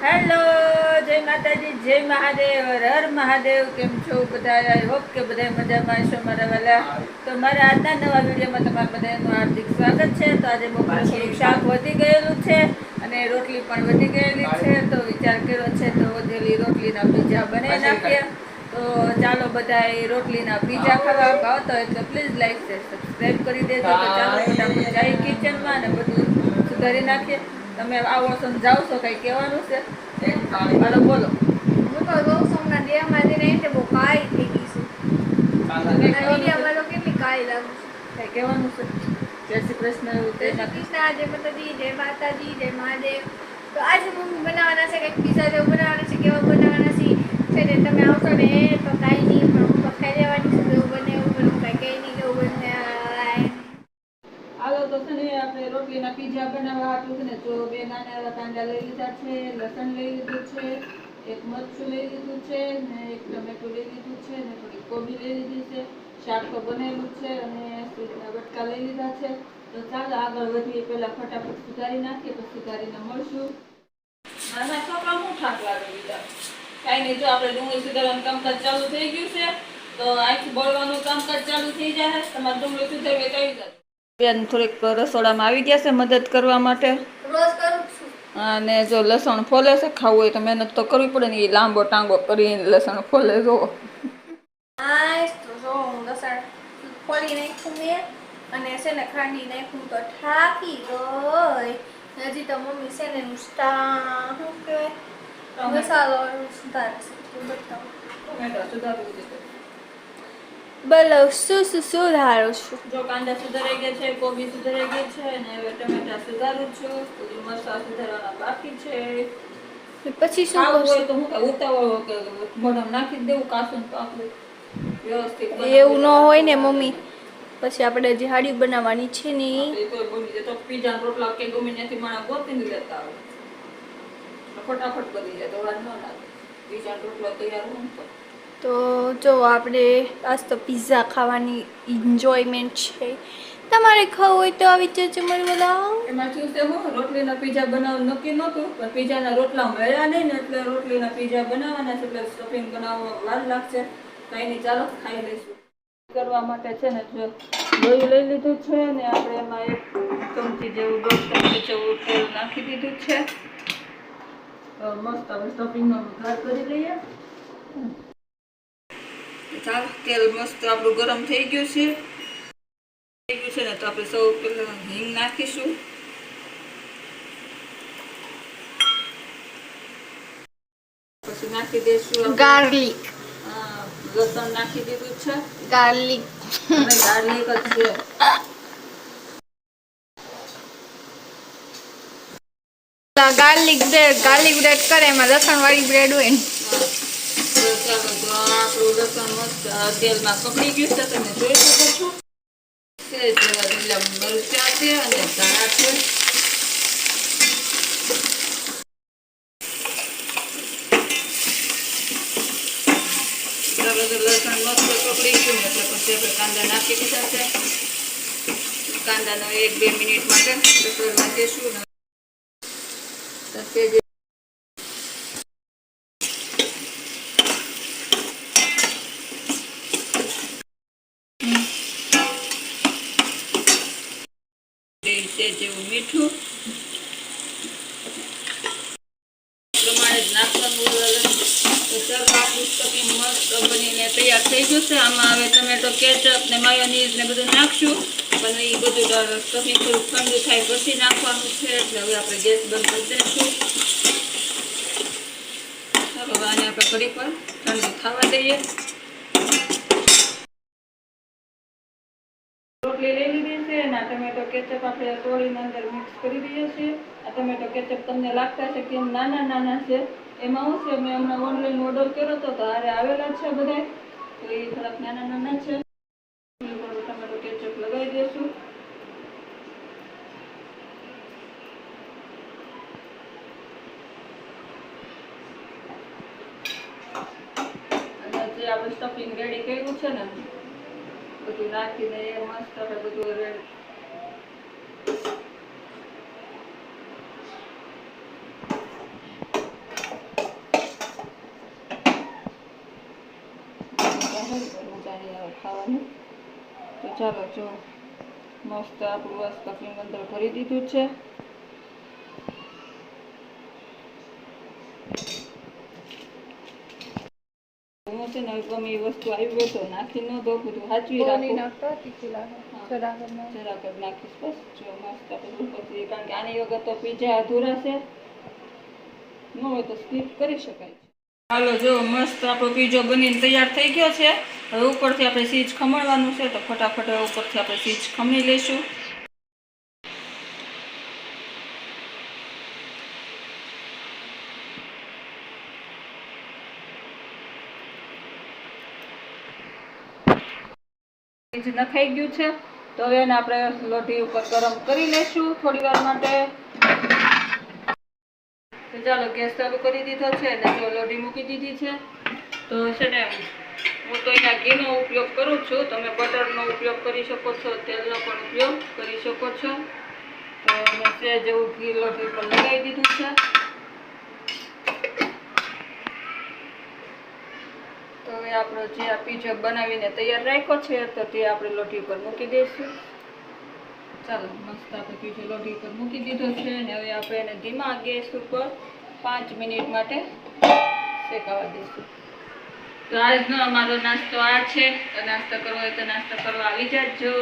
Hello, જય માતાજી, જય મહાદેવ, હર મહાદેવ. કેમ છો બધા? આઈ હોપ કે બધા મજામાં હશો મારા વાલા. તો મારા આજના નવા વિડીયોમાં તમારા બધાનું હાર્દિક સ્વાગત છે. તો આજે બપોરે થોડુંક શાક વધી ગયેલું છે અને રોટલી પણ વધી ગયેલી છે. તો વિચાર કર્યો છે તો વધેલી રોટલીના પીઝા બનાવી નાખીએ. તો ચાલો બધા રોટલીના પીઝા ખાવા ભાવતો હોય તો પ્લીઝ લાઈક શેર સબસ્ક્રાઈબ કરી દેજો. તો ચાલો ફટાફટ જાય કિચનમાં અને બધું સુધારી નાખીએ. તમે આવો છો ને જાઓ છો, કઈ કહેવાનું છે? હાલો બોલો. હું તો રોજ સોમના દેહમાં જઈને એટલે બહુ કાળી થઈ ગઈ છું. વિડીયોમાં તો કેટલી કાળી લાગુ છું. કઈ કહેવાનું છે? જય શ્રી કૃષ્ણ. એવું જય શ્રી કૃષ્ણ, જય માતાજી, જય માતાજી, જય મહાદેવ. તો આજે મમ્મી બનાવવાના છે કંઈક પીઝા જેવું બનાવવાના છે. કેવા બનાવવાના છે ને તમે આવશો ને તો કાંઈ નહીં, પણ હું તો ખાઈ લેવાની છું. એવું બને એવું બને, હું કાંઈ કહી નહીં કેવું બને. હાલો તો છે ને આપણે રોટલીના પીઝા બનાવવા હતું ને તો બે નાના એવા કાંદા લઈ લીધા છે, લસણ લઈ લીધું છે, એક મરચું લઈ લીધું છે ને એક ટમેટું લઈ લીધું છે ને થોડી કોબી લઈ લીધી છે. શાક તો બનેલું છે અને સ્વીટના બટકા લઈ લીધા છે. તો ચાલો આગળ વધીએ. પહેલા ફટાફટ સુધારી નાખીએ, પછી સુધારીને મળશું. નાના છોકરા હું થાક લાગે બીજા કાંઈ નહીં. જો આપણે ડુંગળી સુધારવાનું કામકાજ ચાલુ થઈ ગયું છે. તો આખી બળવાનું કામકાજ ચાલુ થઈ જાય. તમારે ડુંગળી સુધારવી તો આવી જાય. બેન થોડીક રસોડામાં આવી ગયા છે મદદ કરવા માટે. રોજ કરું છું. અને જો લસણ ફોલે છે, ખાવું હોય તો મહેનત તો કરવી પડે ને. એ લાંબો ટાંગો કરીને લસણ ફોલે જો. તો જો હું લસણ ફોલી નાખ્યું મેં અને છે ને ખાંડી નાખ્યું તો થાકી ગઈ. હજી તો મમ્મી છે ને શું કહેવાય મસાલો સુધારે છે. બતાવો ટમેટા સુધારવું છે. બોલો શું સુધારો છું? જો કાંદા સુધારાઈ ગયા છે, કોબી સુધારાઈ ગઈ છે અને હવે ટમેટા સુધારું છું. બધું મસાલા સુધારવાના બાકી છે. પછી શું ખાવું હોય કરશું? તો હું કઈ ઉતાવળ કે મોઢામાં નાખી દેવું કાસું પાકું વ્યવસ્થિત એવું ન હોય ને મમ્મી, પછી આપણે જે હાડી બનાવવાની છે ને તો પીઝા રોટલા કે ગમે ત્યાંથી માણા ગોતીને લેતા આવે ફટાફટ બની જાય. તો વાર ન લાગે. પીઝા રોટલો તૈયાર હોય તો જો આપણે આજ તો પિઝા ખાવાની એન્જોયમેન્ટ છે. તમારે ખાવું હોય તો આવી જજો મારી બોલાવો. એમાં શું છે, હું રોટલીના પીઝા બનાવવાનું નક્કી નહોતું, પણ પીઝાના રોટલા મળ્યા નહીં ને એટલે રોટલીના પીઝા બનાવવાના છે. એટલે સ્ટફિંગ બનાવવા વાર લાગશે. કંઈ નહીં, ચાલો ખાઈ લઈશું. કરવા માટે છે ને જો લોહી લઈ લીધું છે ને આપણે એમાં એક ચમચી જેવું 1.5 ચમચી જેવું તેલ નાખી દીધું છે. મસ્ત હવે સ્ટફિંગનો વઘાર કરી લઈએ. ચાલો તેલ મસ્ત આપણું ગરમ થઈ ગયું છે. ને તો આપણે સૌ પહેલા હિંગ નાખીશું. પછી નાખી દઈશું ગાર્લિક. લસણ નાખી દીધું છે. ગાર્લિક ગાર્લિક જ છે. ગાર્લિક બ્રેડ કરે એમાં લસણ વાળી બ્રેડ હોય ને. ચાલો તો આપણું લસણ મસ્ત તેલમાં કપડી ગયું છે. તમે જોઈ શકો છો. જેવા લીલા મરચાં છે અને ધાણા છે. લસણ મસ્ત કપડી ગયું એટલે પછી આપણે કાંદા નાખી દીધા છે. કાંદાનો 1-2 મિનિટ માટે કચોરમાં દેશું. જેવું મીઠું પ્રમાણે જ નાખવાનું. તો ચાલો આપણું સ્ટફિંગ મસ્ત બનીને તૈયાર થઈ ગયું છે. આમાં હવે ટમેટો કેચઅપ ને માયોનીઝ ને બધું નાખશું. પણ એ બધું સ્ટફિંગ થોડું ઠંડુ થાય પછી નાખવાનું છે. એટલે હવે આપણે ગેસ બંધ કરી દઈશું. ચાલો આને આપણે ઘડી પર ઠંડુ થવા દઈએ. રોટલી લઈ લીધી છે અને આ ટમેટો કેચઅપ આપણે તોડીને અંદર મિક્સ કરી દઈએ છીએ. આ ટમેટો કેચઅપ તમને લાગતા છે કે નાના નાના છે. એમાં શું છે, મેં હમણાં ઓનલાઈન ઓર્ડર કર્યો હતો તો હારે આવેલા છે બધા. તો એ થોડાક નાના નાના છે. ટમેટો કેચઅપ લગાવી દઈશું. અને જે આપણે સ્ટફિંગ રેડી કર્યું છે ને બધું નાખીને એ મસ્ત આપણે બધું રેડી. મજા નહીં આવે ખાવાની. તો ચાલો જો મસ્ત આપણું આ સ્ટફિંગ અંદર ભરી દીધું છે. હું છે ને ગમે એ વસ્તુ આવી હોય તો નાખી ન દો, બધું સાચવી રાખો. જરાક જ નાખીશ બસ. જો મસ્ત આપણે ઉપરથી, કારણ કે આની વગર તો પીઝા અધૂરા છે. ન હોય તો સ્કીપ કરી શકાય. હાલો જો મસ્ત આપણો પીઝો બનીને તૈયાર થઈ ગયો છે. હવે ઉપરથી આપણે ચીઝ ખમણવાનું છે, તો ફટાફટ ઉપરથી આપણે ચીઝ ખમણી લઈશું. ચીઝ નખાઈ ગયું છે, તો હવે એને આપણે લોઢી ઉપર ગરમ કરી લઈશું થોડી વાર માટે. તો ચાલો ગેસ ચાલુ કરી દીધો છે અને જો લોઢી મૂકી દીધી છે. તો છે ને હું તો અહીંયા ઘીનો ઉપયોગ કરું છું, તમે બટરનો ઉપયોગ કરી શકો છો, તેલનો પણ ઉપયોગ કરી શકો છો. તો મેં સહેજ જેવું ઘી લોઢી પર લગાવી દીધું છે. તો હવે આપણો જે આ પીઝો બનાવીને તૈયાર રાખ્યો છે, તો તે આપણે લોઢી પર મૂકી દઈશું. ચાલો મસ્ત આપણે પીઝો લોઢી પર મૂકી દીધો છે અને હવે આપણે એને ધીમા ગેસ ઉપર 5 મિનિટ માટે શેકાવા દઈશું. તો આજનો અમારો નાસ્તો આ છે. તો નાસ્તો કરવો હોય તો નાસ્તો કરવા આવી જાજો.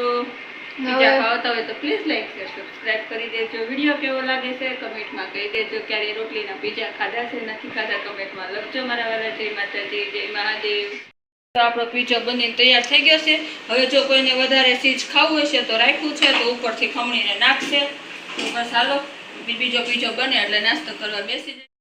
પીઝા ખાવતા હોય તો પ્લીઝ લાઈક શેર સબસ્ક્રાઇબ કરી દેજો. વિડીયો કેવો લાગે છે કમેન્ટમાં કહી દેજો. ક્યારે રોટલીના પીઝા ખાધા છે નથી ખાધા કમેન્ટમાં લખજો મારા વાલા. જય માતાજી, જય મહાદેવ. આપણો પીઝો બનીને તૈયાર થઈ ગયો છે. હવે જો કોઈને વધારે ચીઝ ખાવું હશે તો રાખ્યું છે, તો ઉપરથી ખમણીને નાખશે. તો બસ હાલો બીજો પીઝો બને એટલે નાસ્તો કરવા બેસી જાય.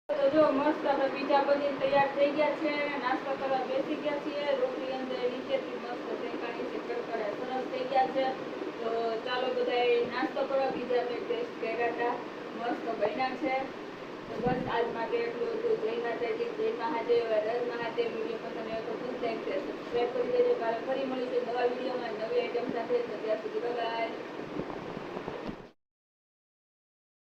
તો જો મસ્ત આપણે પીઝા બનીને તૈયાર થઈ ગયા છે. નાસ્તો કરવા બેસી ગયા છીએ. રોટલી અંદર નીચેથી મસ્ત શેકાણી છે, કડકડા સરસ થઈ ગયા છે. તો ચાલો બધાએ નાસ્તો કરવા. પીઝા મેં ટેસ્ટ કર્યા હતા, મસ્ત બન્યા છે. તો બસ આજ માટે એટલું હતું. જય માતાજી, જય મહાદેવ, હર મહાદેવ. વિડીયો પસંદ આવ્યો તો પ્લીઝ લાઈક શેર સબસ્ક્રાઇબ કરી દેજો. કાલે ફરી મળીશું નવા વિડીયોમાં નવી આઈટમ સાથે. તો ત્યાં સુધી બાય બાય.